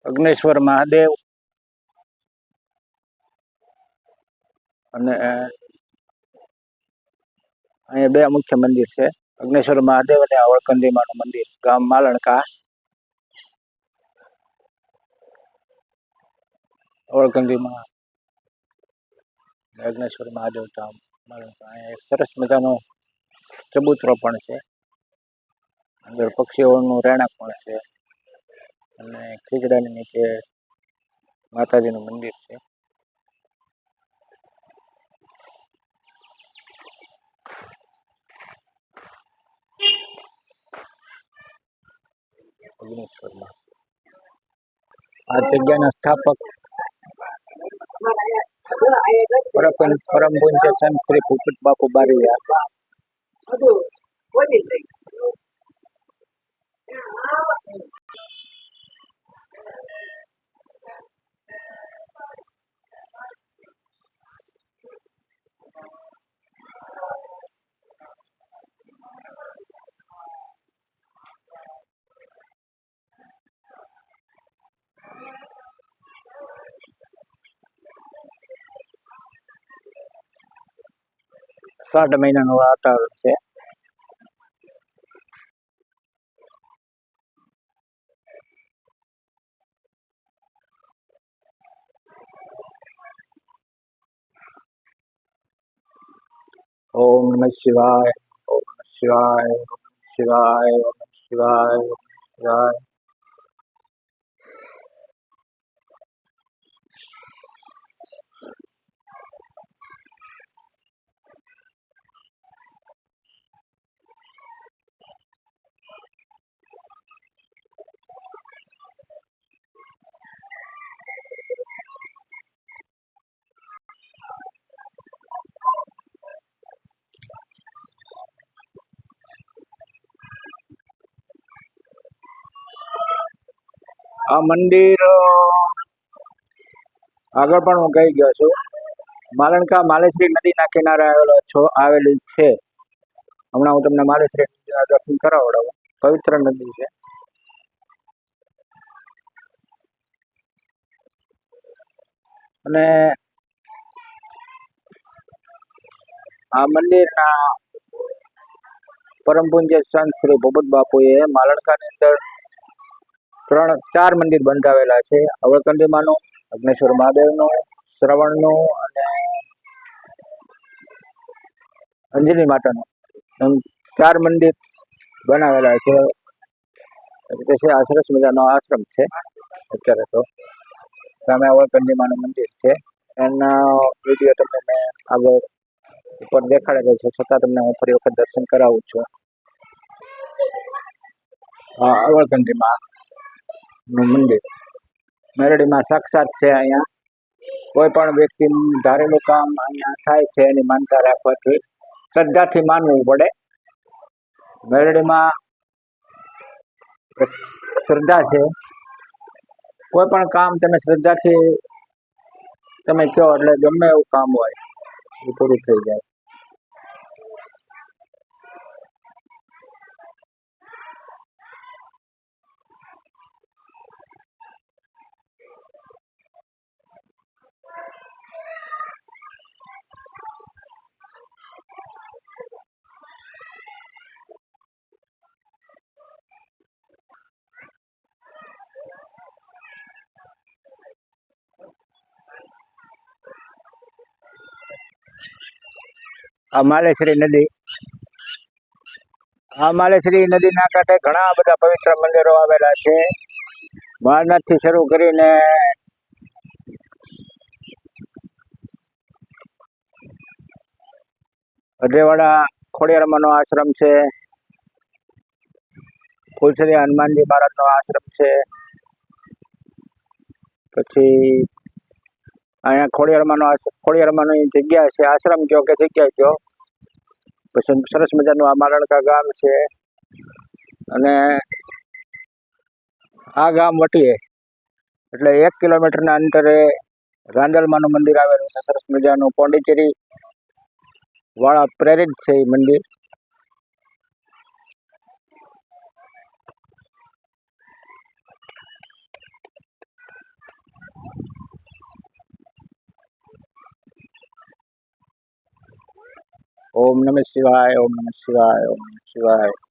અગ્નેશ્વર મહાદેવ અને અહીંયા બે મુખ્ય મંદિર છે, અગ્નેશ્વર મહાદેવ અને અવળકંદીમાનું મંદિર, ગામ માલણકા, અવળકંદીમાં અગ્નેશ્વર મહાદેવ ધામ માલણકા. અહીંયા એક સરસ મજાનો ચબૂતરો પણ છે, અંદર પક્ષીઓનું રહેણાંક પણ છે અને ખીજડાની નીચે માતાજીનું મંદિર છે. અગ્નેશ્વરમાં આ જગ્યાના સ્થાપક પરમ પૂજ્ય સંત શ્રી ભૂપત બાપુ બારૈયા. શ્રાદ્ધ મહિનાનું વાતાવરણ છે. ઓમ નમઃ શિવાય, ઓમ નમઃ શિવાય, ઓમ નમઃ શિવાય, ઓમ નમઃ શિવાય, ઓમ નમઃ શિવાય. આ મંદિર આગળ પણ હું કહી ગયો છું, માલણકા માલેશ્રી નદીના કિનારે આવેલી છે. હમણાં હું તમને માલેશ્રી નદીના દર્શન કરાવડાવું. પવિત્ર નદી છે. અને આ મંદિરના પરમ પૂજ્ય સંત શ્રી ભૂપત બાપુએ માલણકાની અંદર 4 મંદિર બંધાવેલા છે, અવળકંદીમાનું, અગ્નેશ્વર મહાદેવનું, શ્રવણનું અને અંજની માતાનું, એમ 4 મંદિર બનાવેલા છે. આ સરસ મજાનો આશ્રમ છે. અત્યારે તો સામે અવળકંદીમાનું મંદિર છે, એના વિડીયો તમને મેં આગળ ઉપર દેખાડેલો છે, છતાં તમને હું ફરી વખત દર્શન કરાવું છું. અવળકંદીમા નું મંદિર મેરડીમાં સાક્ષાત છે. અહીંયા કોઈ પણ વ્યક્તિ ધારેલું કામ અહીંયા થાય છે, એની માનતા રાખવાથી શ્રદ્ધાથી માનવું પડે. મેરડીમાં શ્રદ્ધા છે, કોઈ પણ કામ તમે શ્રદ્ધાથી તમે કહો એટલે ગમે એવું કામ હોય એ પૂરું થઈ જાય. આ માલેશ્રી નદી, આ માલેશ્રી નદીના કાંઠે ઘણા બધા પવિત્ર મંદિરો આવેલા છે. મહાનાથથી શરૂ કરીને અઢેવાડા ખોડિયારમાંનો આશ્રમ છે, ફૂલશ્રી હનુમાનજી મહારાજનો આશ્રમ છે. પછી અહીંયા ખોડિયારમાંની જગ્યા છે, આશ્રમ કયો કે જગ્યા કયો. પછી સરસ મજાનું આ માલણકા ગામ છે. અને આ ગામ વટીએ એટલે 1 કિલોમીટરના અંતરે રાંદલમાનું મંદિર આવેલું છે. સરસ મજાનું પોંડિચેરી વાળા પ્રેરિત છે એ મંદિર. ઓમ નમઃ શિવાય, ઓમ નમઃ શિવાય, ઓમ નમઃ શિવાય.